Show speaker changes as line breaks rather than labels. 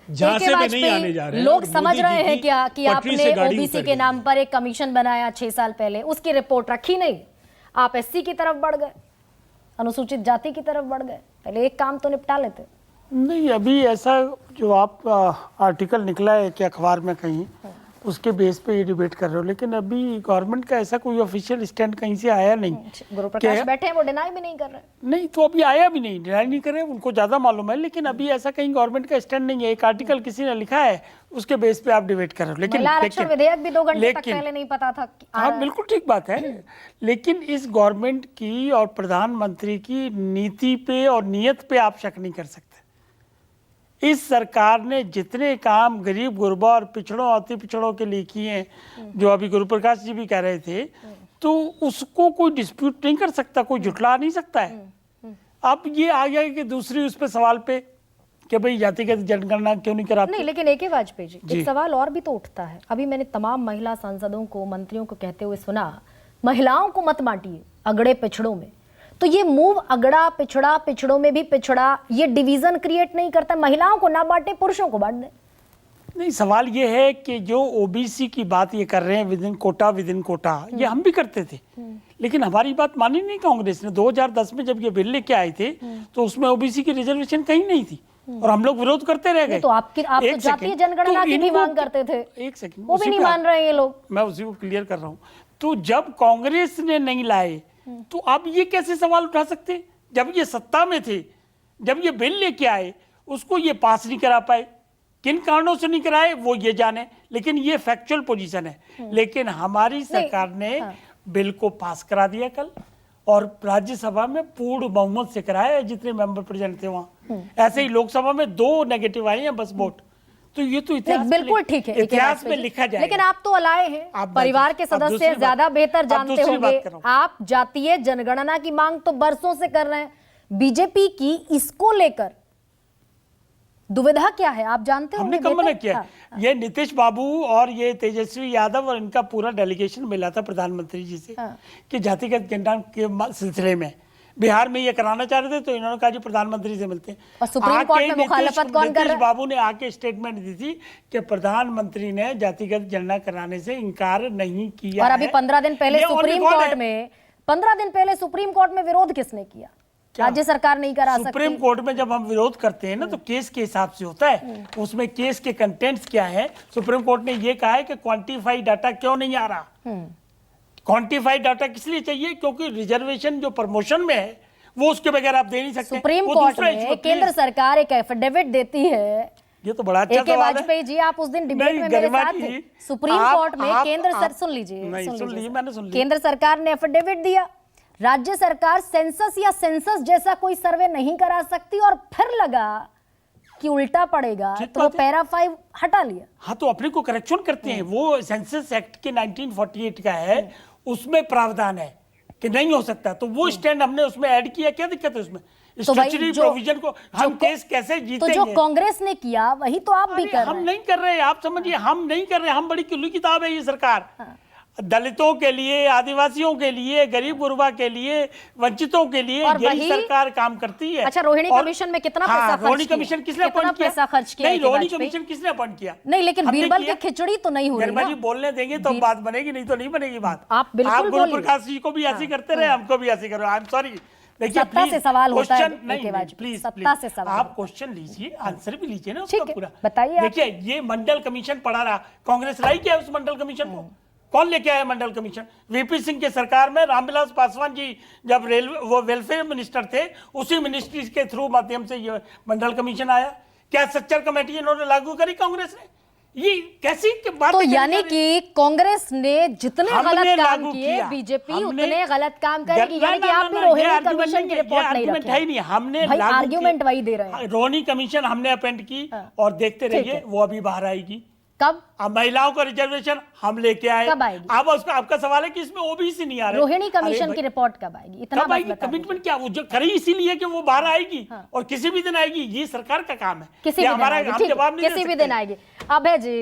जहां से भी नहीं आने जा रहे हैं।
लोग समझ रहे हैं क्या कि आपने ओबीसी के नाम पर एक कमीशन बनाया 6 साल पहले, उसकी रिपोर्ट रखी नहीं, आप एससी की तरफ बढ़ गए, अनुसूचित जाति की तरफ बढ़ गए। पहले एक काम तो निपटा लेते।
नहीं, अभी ऐसा जो आप आर्टिकल निकला है कि अखबार में कहीं, उसके बेस पे ये डिबेट कर रहे हो, लेकिन अभी गवर्नमेंट का ऐसा कोई ऑफिशियल स्टैंड कहीं से आया नहीं।
गुरु प्रकाश बैठे हैं, वो डिनाई भी नहीं कर रहे।
नहीं, तो अभी आया भी नहीं, डिनाई नहीं कर रहे, उनको ज्यादा मालूम है, लेकिन अभी ऐसा कहीं गवर्नमेंट का स्टैंड नहीं है। एक आर्टिकल किसी ने लिखा है, उसके बेस पे आप डिबेट कर रहे हो। लेकिन
आरक्षण विधेयक भी 2 घंटे तक पहले नहीं पता था।
हाँ, बिल्कुल ठीक बात है, लेकिन इस गवर्नमेंट की और प्रधानमंत्री की नीति पे और नियत पे आप शक नहीं कर सकते। इस सरकार ने जितने काम गरीब गुरबा और पिछड़ों अति पिछड़ों के लिए किए हैं, जो अभी गुरु प्रकाश जी भी कह रहे थे, तो उसको कोई डिस्प्यूट नहीं कर सकता, कोई झुटला नहीं सकता है। अब ये आ गया कि दूसरी उस पे सवाल पे कि भाई जातिगत जनगणना क्यों नहीं कराते।
नहीं, लेकिन AK वाजपेयी जी, एक सवाल और भी तो उठता है। अभी मैंने तमाम महिला सांसदों को, मंत्रियों को कहते हुए सुना, महिलाओं को मत बांटिए अगड़े पिछड़ों में। तो ये मूव अगड़ा पिछड़ा, पिछड़ों में भी पिछड़ा, ये डिवीजन क्रिएट नहीं करता? महिलाओं को ना बांटे, पुरुषों को बांट दे।
नहीं, सवाल ये है कि जो ओबीसी की बात ये कर रहे हैं विद इन कोटा, ये हम भी करते थे, लेकिन हमारी बात मानी नहीं कांग्रेस ने। 2010 में जब ये बिल लेके आए थे तो उसमें ओबीसी की रिजर्वेशन कहीं नहीं थी और हम लोग विरोध करते रह गए।
तो आप तो जातीय जनगणना की भी मांग करते थे।
एक सेकंड,
वो भी नहीं मान रहे हैं ये लोग।
मैं उसी को क्लियर कर रहा हूँ। तो जब कांग्रेस ने नहीं लाए तो आप ये कैसे सवाल उठा सकते? जब ये सत्ता में थे, जब ये बिल लेके आए, उसको ये पास नहीं करा पाए। किन कारणों से नहीं कराए वो ये जाने, लेकिन ये फैक्चुअल पोजीशन है। लेकिन हमारी सरकार ने बिल को पास करा दिया कल, और राज्यसभा में पूर्ण बहुमत से कराया, जितने मेंबर प्रेजेंट थे वहां। ऐसे ही लोकसभा में 2 नेगेटिव आए हैं बस वोट। तो ये तो इतिहास
बिल्कुल ठीक है,
इतिहास में लिखा जाए।
लेकिन आप तो अलाए हैं, परिवार के सदस्य ज्यादा बेहतर जानते होंगे। आप जातीय जनगणना की मांग तो बरसों से कर रहे हैं, बीजेपी की इसको लेकर दुविधा क्या है आप जानते हो?
हमने कब मना किया? ये नीतीश बाबू और ये तेजस्वी यादव और इनका पूरा डेलीगेशन मिला था प्रधानमंत्री जी से कि जातिगत जनगणना के सिलसिले में बिहार में ये कराना चाह रहे थे, तो इन्होंने कहा जी प्रधानमंत्री से मिलते हैं।
और सुप्रीम कोर्ट में मुखालफत कौन कर रहा है?
बाबू ने आके स्टेटमेंट दी थी कि प्रधानमंत्री ने जातिगत जनगणना कराने से इनकार नहीं किया।
और अभी 15 दिन पहले सुप्रीम कोर्ट में 15 दिन पहले सुप्रीम कोर्ट में विरोध किसने किया? राज्य सरकार नहीं करा सकती।
सुप्रीम कोर्ट में जब हम विरोध करते हैं ना, तो केस के हिसाब से होता है, उसमें केस के कंटेंट्स क्या है। सुप्रीम कोर्ट ने ये कहा है कि क्वांटिफाइड डाटा क्यों नहीं आ रहा। क्वांटिफाइड डाटा किस लिए चाहिए? क्योंकि रिजर्वेशन जो प्रमोशन में है वो उसके बगैर आप दे नहीं सकते।
सुप्रीम कोर्ट में केंद्र सरकार एक एफिडेविट देती है।
ये तो बड़ा अच्छा सवाल है।
वाजपेयी जी, आप उस दिन डिबेट में मेरे साथ थे। सुप्रीम कोर्ट में केंद्र सुन लीजिए,
मैंने सुन लिया।
केंद्र सरकार ने एफिडेविट दिया, राज्य सरकार सेंसस या सेंसस जैसा कोई सर्वे नहीं करा सकती, और फिर लगा कि उल्टा पड़ेगा तो वो पैरा 5 हटा लिया।
हाँ, तो अपने को करेक्शन करते हैं। वो सेंसस एक्ट के 1948 का है, उसमें प्रावधान है कि नहीं हो सकता, तो वो स्टैंड हमने उसमें ऐड किया। क्या दिक्कत है उसमें? स्टैट्यूटरी प्रोविजन को हम केस कैसे जीतेंगे?
तो जो कांग्रेस ने किया वही तो आप भी कर रहे हैं।
हम नहीं कर रहे, आप समझिए, हम नहीं कर रहे। हम बड़ी खुली किताब है ये सरकार। दलितों के लिए, आदिवासियों के लिए, गरीब गुरबा के लिए, वंचितों के लिए यही सरकार काम करती है।
अच्छा, रोहिणी कमीशन में कितना पैसा खर्च किया?
रोहिणी कमीशन किसने अपॉइंट किया? नहीं, रोहिणी कमीशन किसने अपॉइंट किया?
नहीं, लेकिन बीरबल की खिचड़ी तो नहीं हो रही ना।
बोलने देंगे तो बात बनेगी, नहीं तो नहीं बनेगी बात।
आप बिल्कुल
गुरु प्रकाश जी को भी ऐसे करते रहे, हमको भी ऐसे करो। I am sorry. देखिए,
सत्ता से सवाल होता है,
प्लीज
सत्ता से सवाल।
आप क्वेश्चन लीजिए, आंसर भी लीजिए ना उसका पूरा।
बताइए।
देखिए, ये मंडल कमीशन पढ़ा रहा, कांग्रेस लाई क्या है उस मंडल कमीशन को? कौन लेके आया मंडल कमीशन? वीपी सिंह के सरकार में रामविलास पासवान जी जब वो वेलफेयर मिनिस्टर थे, उसी मिनिस्ट्री के थ्रू माध्यम से ये मंडल कमीशन आया। क्या सच्चर कमेटी इन्होंने लागू करी कांग्रेस ने? ये कैसी बात?
तो यानी कि कांग्रेस ने जितने गलत काम किए, बीजेपी उतने गलत काम करेगी। यानी कि आप भी रोहिणी कमीशन की रिपोर्ट नहीं रखे।
है नहीं, हमने
आर्ग्यूमेंट वही दे रहे हैं।
रोहिणी कमीशन हमने अपॉइंट की और देखते रहिए वो अभी बाहर आएगी।
कब?
अब महिलाओं का रिजर्वेशन हम लेके आए।
कब आएगी?
अब उसका आपका सवाल है कि इसमें ओबीसी नहीं आ रहे।
रोहिणी कमीशन की रिपोर्ट कब आएगी? इतना
कब आएगी? कमिटमेंट क्या वो जो करी इसीलिए कि वो बाहर आएगी। और किसी भी दिन आएगी, ये सरकार का काम है।
किसी भी दिन आएगी।
जवाब नहीं
किसी भी दिन आएगी। अभय जी,